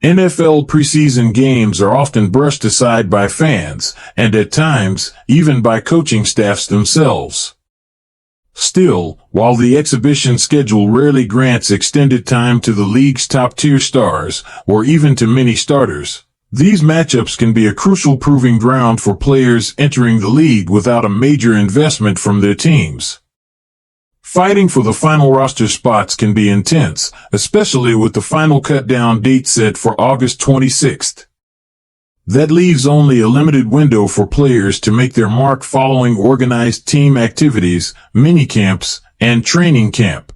NFL preseason games are often brushed aside by fans, and at times, even by coaching staffs themselves. Still, while the exhibition schedule rarely grants extended time to the league's top-tier stars, or even to many starters, these matchups can be a crucial proving ground for players entering the league without a major investment from their teams. Fighting for the final roster spots can be intense, especially with the final cut-down date set for August 26th. That leaves only a limited window for players to make their mark following organized team activities, minicamps, and training camp.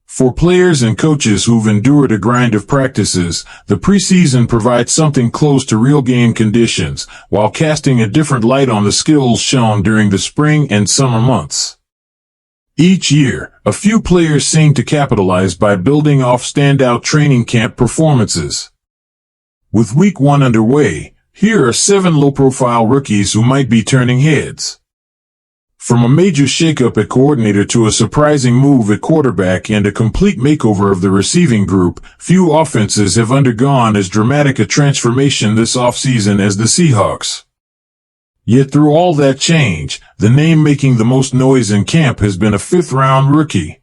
For players and coaches who've endured a grind of practices, the preseason provides something close to real game conditions, while casting a different light on the skills shown during the spring and summer months. Each year, a few players seem to capitalize by building off standout training camp performances. With week 1 underway, here are 7 low-profile rookies who might be turning heads. From a major shakeup at coordinator to a surprising move at quarterback and a complete makeover of the receiving group, few offenses have undergone as dramatic a transformation this offseason as the Seahawks. Yet through all that change, the name making the most noise in camp has been a 5th-round rookie.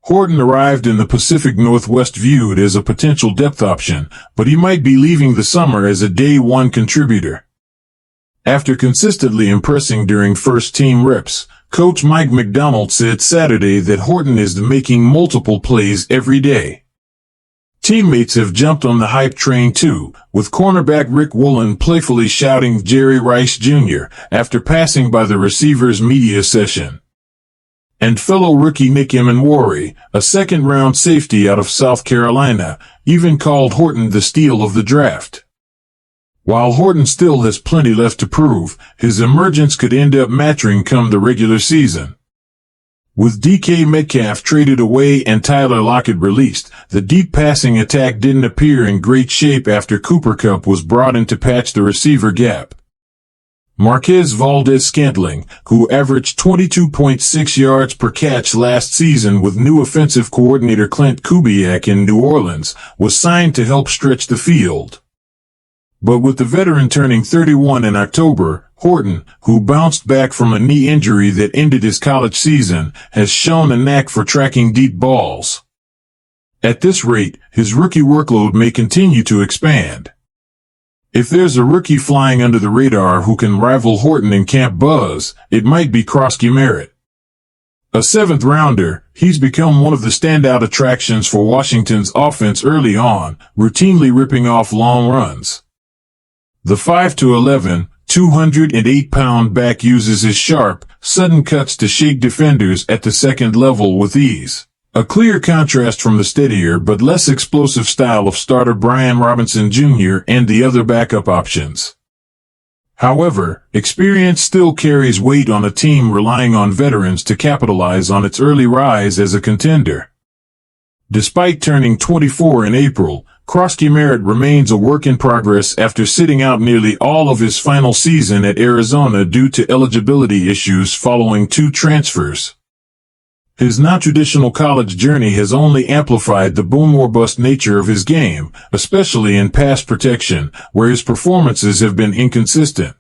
Horton arrived in the Pacific Northwest viewed as a potential depth option, but he might be leaving the summer as a day one contributor. After consistently impressing during first-team reps, Coach Mike McDonald said Saturday that Horton is making multiple plays every day. Teammates have jumped on the hype train too, with cornerback Rick Woolen playfully shouting Jerry Rice Jr. after passing by the receiver's media session. And fellow rookie Nick Emenwari, a second-round safety out of South Carolina, even called Horton the steal of the draft. While Horton still has plenty left to prove, his emergence could end up mattering come the regular season. With DK Metcalf traded away and Tyler Lockett released, the deep passing attack didn't appear in great shape after Cooper Kupp was brought in to patch the receiver gap. Marquez Valdes-Scantling, who averaged 22.6 yards per catch last season with new offensive coordinator Clint Kubiak in New Orleans, was signed to help stretch the field. But with the veteran turning 31 in October, Horton, who bounced back from a knee injury that ended his college season, has shown a knack for tracking deep balls. At this rate, his rookie workload may continue to expand. If there's a rookie flying under the radar who can rival Horton in camp buzz, it might be Krosky Merritt. A 7th-rounder, he's become one of the standout attractions for Washington's offense early on, routinely ripping off long runs. The 5'11", 208-pound back uses his sharp, sudden cuts to shake defenders at the second level with ease. A clear contrast from the steadier but less explosive style of starter Brian Robinson Jr. and the other backup options. However, experience still carries weight on a team relying on veterans to capitalize on its early rise as a contender. Despite turning 24 in April, Krosky Merritt remains a work in progress after sitting out nearly all of his final season at Arizona due to eligibility issues following 2 transfers. His non-traditional college journey has only amplified the boom-or-bust nature of his game, especially in pass protection, where his performances have been inconsistent.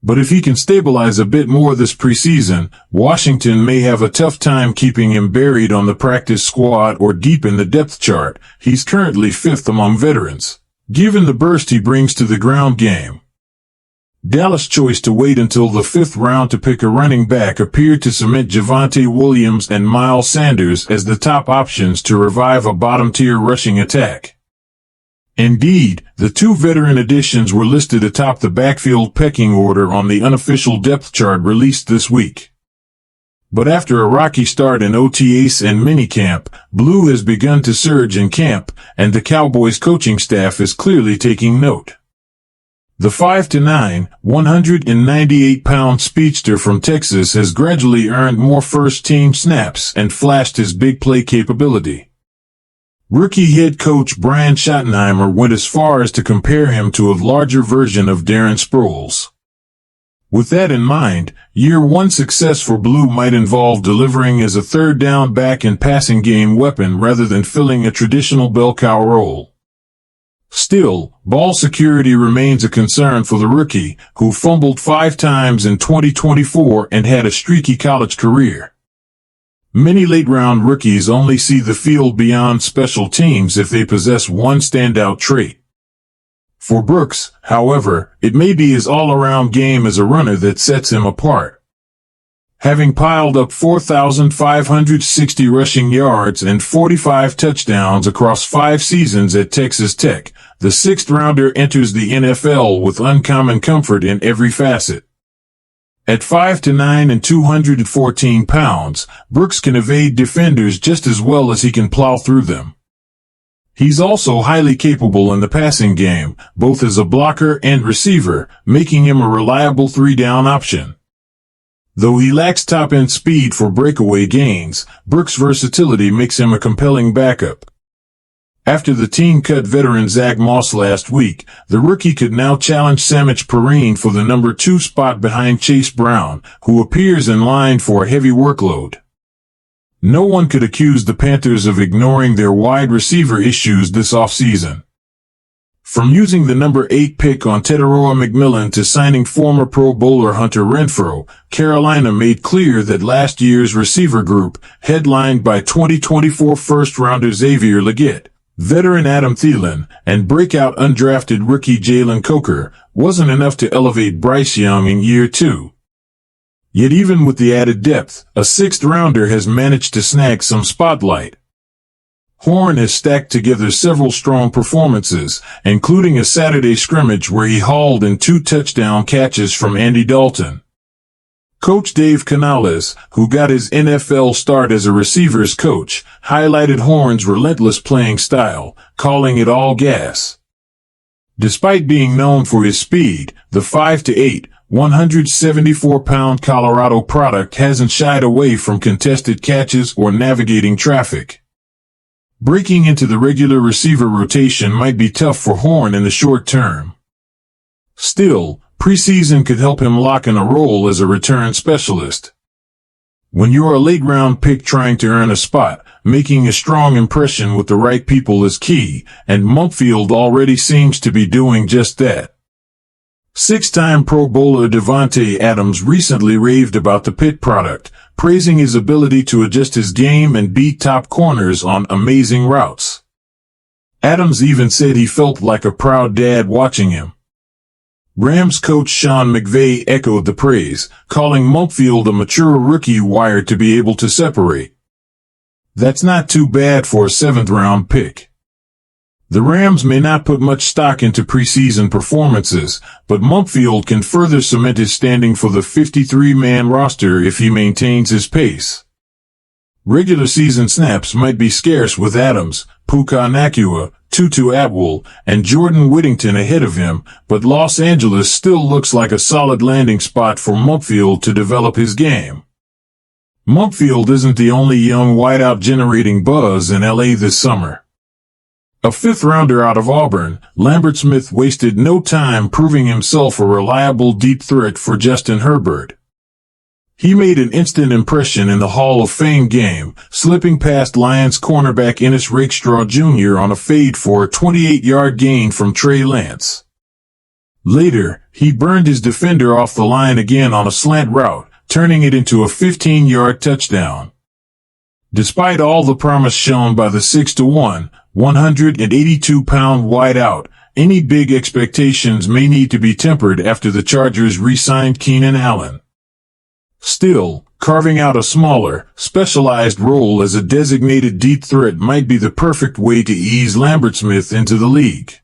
But if he can stabilize a bit more this preseason, Washington may have a tough time keeping him buried on the practice squad or deep in the depth chart. He's currently 5th among veterans, given the burst he brings to the ground game. Dallas' choice to wait until the 5th round to pick a running back appeared to cement Javonte Williams and Miles Sanders as the top options to revive a bottom-tier rushing attack. Indeed, the 2 veteran additions were listed atop the backfield pecking order on the unofficial depth chart released this week. But after a rocky start in OTAs and minicamp, Blue has begun to surge in camp, and the Cowboys coaching staff is clearly taking note. The 5'9", 198-pound speedster from Texas has gradually earned more first-team snaps and flashed his big play capability. Rookie head coach Brian Schottenheimer went as far as to compare him to a larger version of Darren Sproles. With that in mind, year 1 success for Blue might involve delivering as a third down back and passing game weapon rather than filling a traditional bell cow role. Still, ball security remains a concern for the rookie, who fumbled 5 times in 2024 and had a streaky college career. Many late-round rookies only see the field beyond special teams if they possess one standout trait. For Brooks, however, it may be his all-around game as a runner that sets him apart. Having piled up 4,560 rushing yards and 45 touchdowns across 5 seasons at Texas Tech, the 6th-rounder enters the NFL with uncommon comfort in every facet. At 5'9" and 214 pounds, Brooks can evade defenders just as well as he can plow through them. He's also highly capable in the passing game, both as a blocker and receiver, making him a reliable 3-down option. Though he lacks top-end speed for breakaway gains, Brooks' versatility makes him a compelling backup. After the team cut veteran Zach Moss last week, the rookie could now challenge Samaje Perine for the number 2 spot behind Chase Brown, who appears in line for a heavy workload. No one could accuse the Panthers of ignoring their wide receiver issues this offseason. From using the number 8 pick on Teteroa McMillan to signing former Pro Bowler Hunter Renfrow, Carolina made clear that last year's receiver group, headlined by 2024 first-rounder Xavier Legette, veteran Adam Thielen, and breakout undrafted rookie Jalen Coker, wasn't enough to elevate Bryce Young in year 2. Yet even with the added depth, a 6th-rounder has managed to snag some spotlight. Horn has stacked together several strong performances, including a Saturday scrimmage where he hauled in 2 touchdown catches from Andy Dalton. Coach Dave Canales, who got his NFL start as a receivers coach, highlighted Horn's relentless playing style, calling it all gas. Despite being known for his speed, the 5'8", 174-pound Colorado product hasn't shied away from contested catches or navigating traffic. Breaking into the regular receiver rotation might be tough for Horn in the short term. Still, preseason could help him lock in a role as a return specialist. When you're a late-round pick trying to earn a spot, making a strong impression with the right people is key, and Mumpfield already seems to be doing just that. 6-time Pro Bowler Devontae Adams recently raved about the Pitt product, praising his ability to adjust his game and beat top corners on amazing routes. Adams even said he felt like a proud dad watching him. Rams coach Sean McVay echoed the praise, calling Mumpfield a mature rookie wired to be able to separate. That's not too bad for a 7th-round pick. The Rams may not put much stock into preseason performances, but Mumpfield can further cement his standing for the 53-man roster if he maintains his pace. Regular season snaps might be scarce with Adams, Puka Nacua, Tutu Atwell, and Jordan Whittington ahead of him, but Los Angeles still looks like a solid landing spot for Mumpfield to develop his game. Mumpfield isn't the only young wideout generating buzz in LA this summer. A 5th-rounder out of Auburn, Lambert Smith wasted no time proving himself a reliable deep threat for Justin Herbert. He made an instant impression in the Hall of Fame game, slipping past Lions cornerback Ennis Rakestraw Jr. on a fade for a 28-yard gain from Trey Lance. Later, he burned his defender off the line again on a slant route, turning it into a 15-yard touchdown. Despite all the promise shown by the 6'1", 182-pound wideout, any big expectations may need to be tempered after the Chargers re-signed Keenan Allen. Still, carving out a smaller, specialized role as a designated deep threat might be the perfect way to ease Lambert Smith into the league.